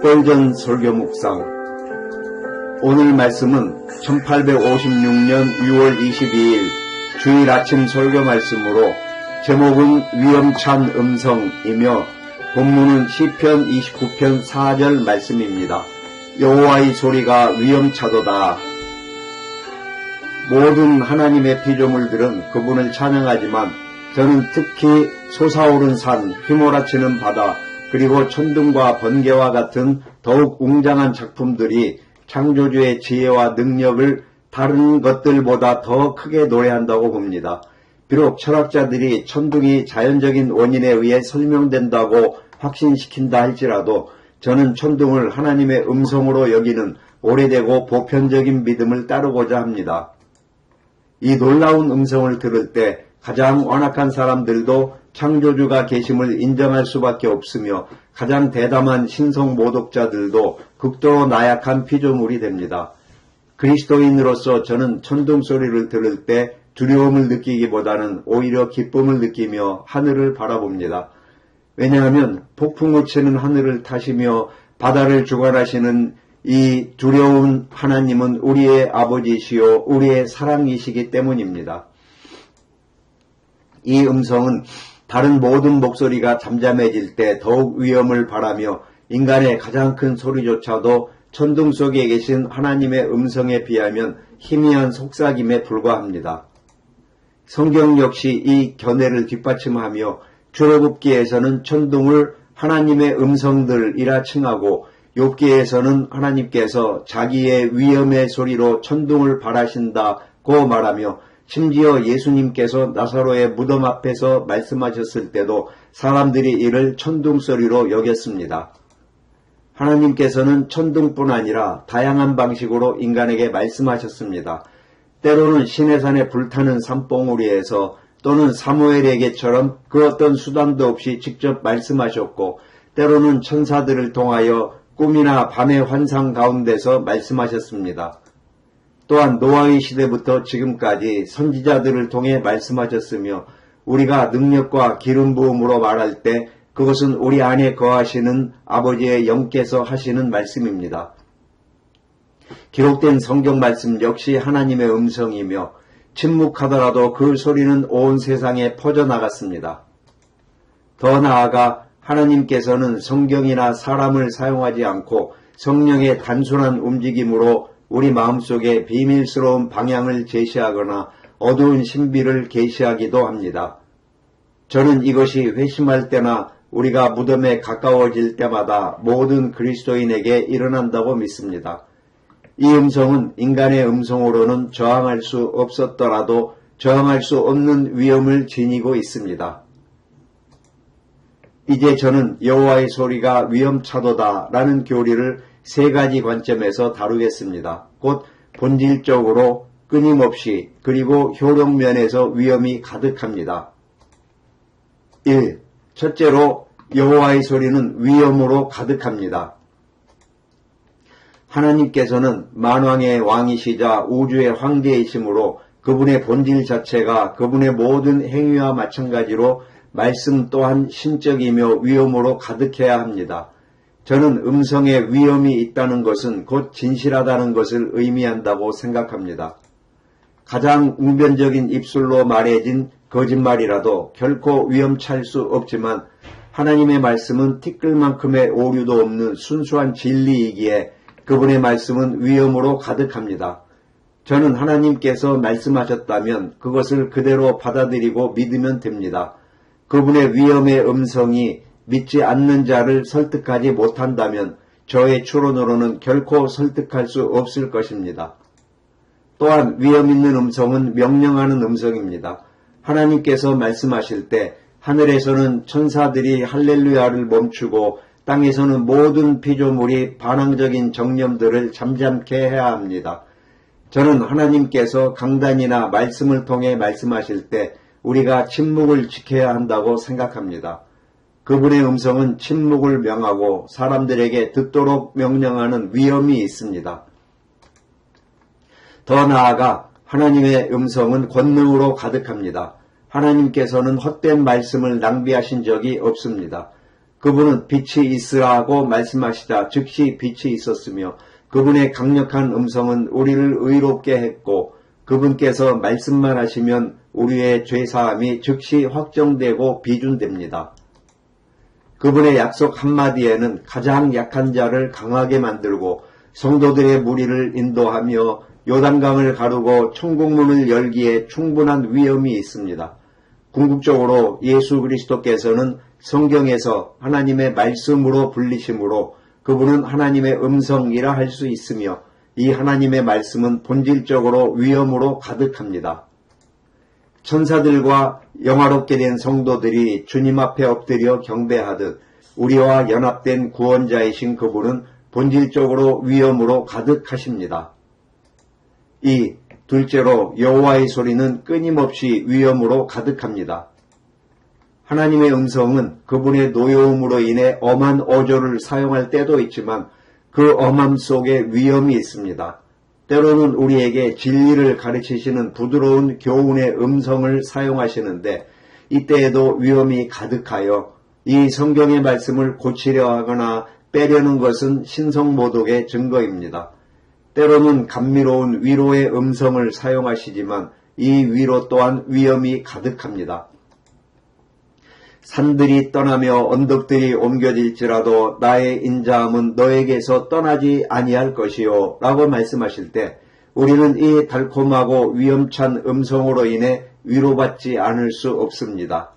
스펄전 설교 묵상. 오늘 말씀은 1856년 6월 22일 주일 아침 설교 말씀으로 제목은 위험찬 음성이며 본문은 시편 29편 4절 말씀입니다. 여호와의 소리가 위험차도다. 모든 하나님의 피조물들은 그분을 찬양하지만 저는 특히 솟아오른 산, 휘몰아치는 바다, 그리고 천둥과 번개와 같은 더욱 웅장한 작품들이 창조주의 지혜와 능력을 다른 것들보다 더 크게 노래한다고 봅니다. 비록 철학자들이 천둥이 자연적인 원인에 의해 설명된다고 확신시킨다 할지라도 저는 천둥을 하나님의 음성으로 여기는 오래되고 보편적인 믿음을 따르고자 합니다. 이 놀라운 음성을 들을 때 가장 완악한 사람들도 창조주가 계심을 인정할 수밖에 없으며 가장 대담한 신성 모독자들도 극도로 나약한 피조물이 됩니다. 그리스도인으로서 저는 천둥 소리를 들을 때 두려움을 느끼기보다는 오히려 기쁨을 느끼며 하늘을 바라봅니다. 왜냐하면 폭풍우 치는 하늘을 타시며 바다를 주관하시는 이 두려운 하나님은 우리의 아버지시요 우리의 사랑이시기 때문입니다. 이 음성은 다른 모든 목소리가 잠잠해질 때 더욱 위험을 바라며 인간의 가장 큰 소리조차도 천둥 속에 계신 하나님의 음성에 비하면 희미한 속삭임에 불과합니다. 성경 역시 이 견해를 뒷받침하며 출애굽기에서는 천둥을 하나님의 음성들이라 칭하고 욥기에서는 하나님께서 자기의 위엄의 소리로 천둥을 발하신다고 말하며 심지어 예수님께서 나사로의 무덤 앞에서 말씀하셨을 때도 사람들이 이를 천둥소리로 여겼습니다. 하나님께서는 천둥뿐 아니라 다양한 방식으로 인간에게 말씀하셨습니다. 때로는 시내산에 불타는 산봉우리에서 또는 사무엘에게처럼 그 어떤 수단도 없이 직접 말씀하셨고 때로는 천사들을 통하여 꿈이나 밤의 환상 가운데서 말씀하셨습니다. 또한 노아의 시대부터 지금까지 선지자들을 통해 말씀하셨으며 우리가 능력과 기름 부음으로 말할 때 그것은 우리 안에 거하시는 아버지의 영께서 하시는 말씀입니다. 기록된 성경 말씀 역시 하나님의 음성이며 침묵하더라도 그 소리는 온 세상에 퍼져나갔습니다. 더 나아가 하나님께서는 성경이나 사람을 사용하지 않고 성령의 단순한 움직임으로 우리 마음속에 비밀스러운 방향을 제시하거나 어두운 신비를 계시하기도 합니다. 저는 이것이 회심할 때나 우리가 무덤에 가까워질 때마다 모든 그리스도인에게 일어난다고 믿습니다. 이 음성은 인간의 음성으로는 저항할 수 없었더라도 저항할 수 없는 위엄을 지니고 있습니다. 이제 저는 여호와의 소리가 위험차도다라는 교리를 세 가지 관점에서 다루겠습니다. 곧 본질적으로, 끊임없이, 그리고 효력면에서 위험이 가득합니다. 1. 첫째로 여호와의 소리는 위엄으로 가득합니다. 하나님께서는 만왕의 왕이시자 우주의 황제이시므로 그분의 본질 자체가 그분의 모든 행위와 마찬가지로 말씀 또한 신적이며 위엄으로 가득해야 합니다. 저는 음성에 위엄이 있다는 것은 곧 진실하다는 것을 의미한다고 생각합니다. 가장 웅변적인 입술로 말해진 거짓말이라도 결코 위험찰 수 없지만 하나님의 말씀은 티끌만큼의 오류도 없는 순수한 진리이기에 그분의 말씀은 위엄으로 가득합니다. 저는 하나님께서 말씀하셨다면 그것을 그대로 받아들이고 믿으면 됩니다. 그분의 위엄의 음성이 믿지 않는 자를 설득하지 못한다면 저의 추론으로는 결코 설득할 수 없을 것입니다. 또한 위엄 있는 음성은 명령하는 음성입니다. 하나님께서 말씀하실 때 하늘에서는 천사들이 할렐루야를 멈추고 땅에서는 모든 피조물이 반항적인 정념들을 잠잠케 해야 합니다. 저는 하나님께서 강단이나 말씀을 통해 말씀하실 때 우리가 침묵을 지켜야 한다고 생각합니다. 그분의 음성은 침묵을 명하고 사람들에게 듣도록 명령하는 위엄이 있습니다. 더 나아가 하나님의 음성은 권능으로 가득합니다. 하나님께서는 헛된 말씀을 낭비하신 적이 없습니다. 그분은 빛이 있으라고 말씀하시자 즉시 빛이 있었으며 그분의 강력한 음성은 우리를 의롭게 했고 그분께서 말씀만 하시면 우리의 죄사함이 즉시 확정되고 비준됩니다. 그분의 약속 한마디에는 가장 약한 자를 강하게 만들고 성도들의 무리를 인도하며 요단강을 가르고 천국문을 열기에 충분한 위엄이 있습니다. 궁극적으로 예수 그리스도께서는 성경에서 하나님의 말씀으로 불리심으로 그분은 하나님의 음성이라 할 수 있으며 이 하나님의 말씀은 본질적으로 위엄으로 가득합니다. 천사들과 영화롭게 된 성도들이 주님 앞에 엎드려 경배하듯 우리와 연합된 구원자이신 그분은 본질적으로 위엄으로 가득하십니다. 둘째로 여호와의 소리는 끊임없이 위엄으로 가득합니다. 하나님의 음성은 그분의 노여움으로 인해 엄한 어조를 사용할 때도 있지만 그 엄함 속에 위엄이 있습니다. 때로는 우리에게 진리를 가르치시는 부드러운 교훈의 음성을 사용하시는데 이때에도 위엄이 가득하여 이 성경의 말씀을 고치려 하거나 빼려는 것은 신성모독의 증거입니다. 때로는 감미로운 위로의 음성을 사용하시지만 이 위로 또한 위엄이 가득합니다. 산들이 떠나며 언덕들이 옮겨질지라도 나의 인자함은 너에게서 떠나지 아니할 것이요 라고 말씀하실 때 우리는 이 달콤하고 위엄찬 음성으로 인해 위로받지 않을 수 없습니다.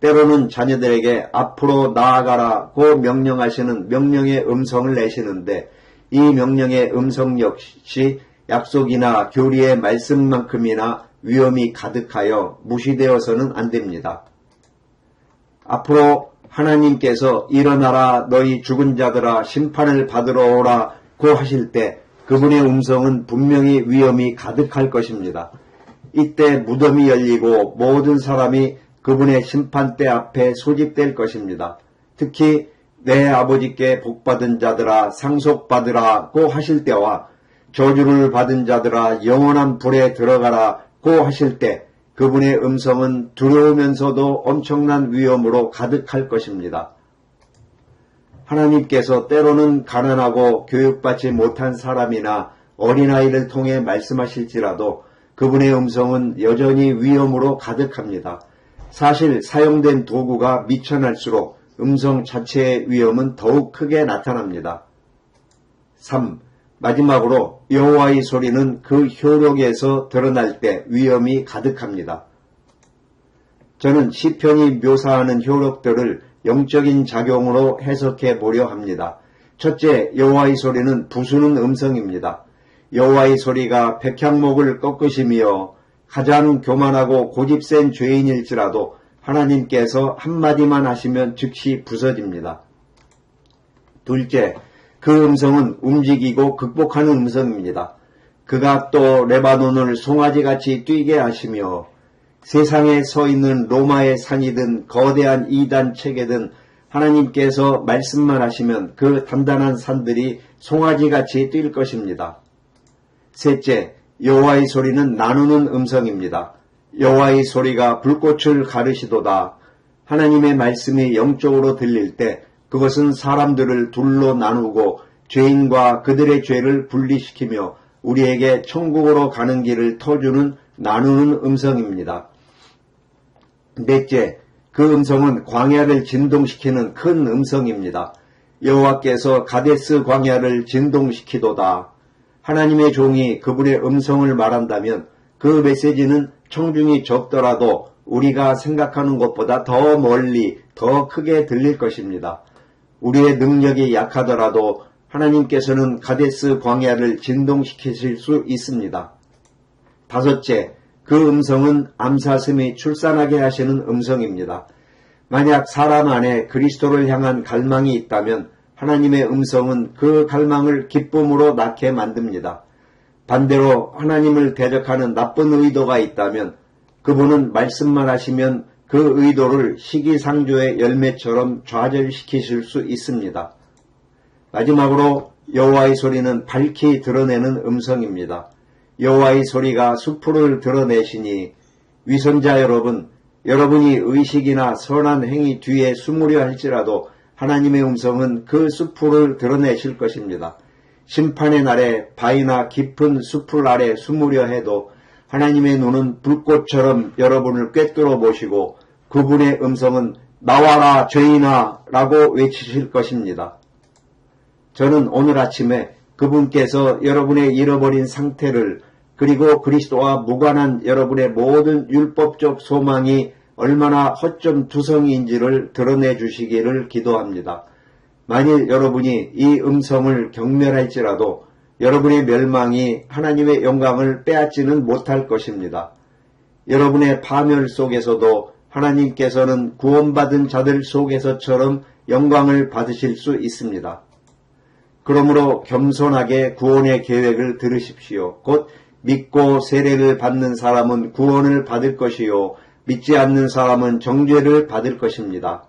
때로는 자녀들에게 앞으로 나아가라고 명령하시는 명령의 음성을 내시는데 이 명령의 음성 역시 약속이나 교리의 말씀만큼이나 위엄이 가득하여 무시되어서는 안 됩니다. 앞으로 하나님께서 일어나라 너희 죽은 자들아 심판을 받으러 오라고 하실 때 그분의 음성은 분명히 위엄이 가득할 것입니다. 이때 무덤이 열리고 모든 사람이 그분의 심판대 앞에 소집될 것입니다. 특히 내 아버지께 복받은 자들아 상속받으라고 하실 때와 저주를 받은 자들아 영원한 불에 들어가라고 하실 때 그분의 음성은 두려우면서도 엄청난 위엄으로 가득할 것입니다. 하나님께서 때로는 가난하고 교육받지 못한 사람이나 어린아이를 통해 말씀하실지라도 그분의 음성은 여전히 위엄으로 가득합니다. 사실 사용된 도구가 미천할수록 음성 자체의 위엄은 더욱 크게 나타납니다. 3. 마지막으로 여호와의 소리는 그 효력에서 드러날 때 위엄이 가득합니다. 저는 시편이 묘사하는 효력들을 영적인 작용으로 해석해 보려 합니다. 첫째, 여호와의 소리는 부수는 음성입니다. 여호와의 소리가 백향목을 꺾으시며 가장 교만하고 고집센 죄인일지라도 하나님께서 한마디만 하시면 즉시 부서집니다. 둘째, 그 음성은 움직이고 극복하는 음성입니다. 그가 또 레바논을 송아지같이 뛰게 하시며 세상에 서 있는 로마의 산이든 거대한 이단 체계든 하나님께서 말씀만 하시면 그 단단한 산들이 송아지같이 뛸 것입니다. 셋째, 여호와의 소리는 나누는 음성입니다. 여호와의 소리가 불꽃을 가르시도다. 하나님의 말씀이 영적으로 들릴 때 그것은 사람들을 둘로 나누고 죄인과 그들의 죄를 분리시키며 우리에게 천국으로 가는 길을 터주는 나누는 음성입니다. 넷째, 그 음성은 광야를 진동시키는 큰 음성입니다. 여호와께서 가데스 광야를 진동시키도다. 하나님의 종이 그분의 음성을 말한다면 그 메시지는 청중이 적더라도 우리가 생각하는 것보다 더 멀리 더 크게 들릴 것입니다. 우리의 능력이 약하더라도 하나님께서는 가데스 광야를 진동시키실 수 있습니다. 다섯째, 그 음성은 암사슴이 출산하게 하시는 음성입니다. 만약 사람 안에 그리스도를 향한 갈망이 있다면 하나님의 음성은 그 갈망을 기쁨으로 낳게 만듭니다. 반대로 하나님을 대적하는 나쁜 의도가 있다면 그분은 말씀만 하시면 그 의도를 시기상조의 열매처럼 좌절시키실 수 있습니다. 마지막으로 여호와의 소리는 밝히 드러내는 음성입니다. 여호와의 소리가 수풀을 드러내시니 위선자 여러분, 여러분이 의식이나 선한 행위 뒤에 숨으려 할지라도 하나님의 음성은 그 숲을 드러내실 것입니다. 심판의 날에 바위나 깊은 숲을 아래 숨으려 해도 하나님의 눈은 불꽃처럼 여러분을 꿰뚫어 보시고 그분의 음성은 나와라 죄인아 라고 외치실 것입니다. 저는 오늘 아침에 그분께서 여러분의 잃어버린 상태를 그리고 그리스도와 무관한 여러분의 모든 율법적 소망이 얼마나 허점투성이인지를 드러내 주시기를 기도합니다. 만일 여러분이 이 음성을 경멸할지라도 여러분의 멸망이 하나님의 영광을 빼앗지는 못할 것입니다. 여러분의 파멸 속에서도 하나님께서는 구원받은 자들 속에서처럼 영광을 받으실 수 있습니다. 그러므로 겸손하게 구원의 계획을 들으십시오. 곧 믿고 세례를 받는 사람은 구원을 받을 것이요 믿지 않는 사람은 정죄를 받을 것입니다.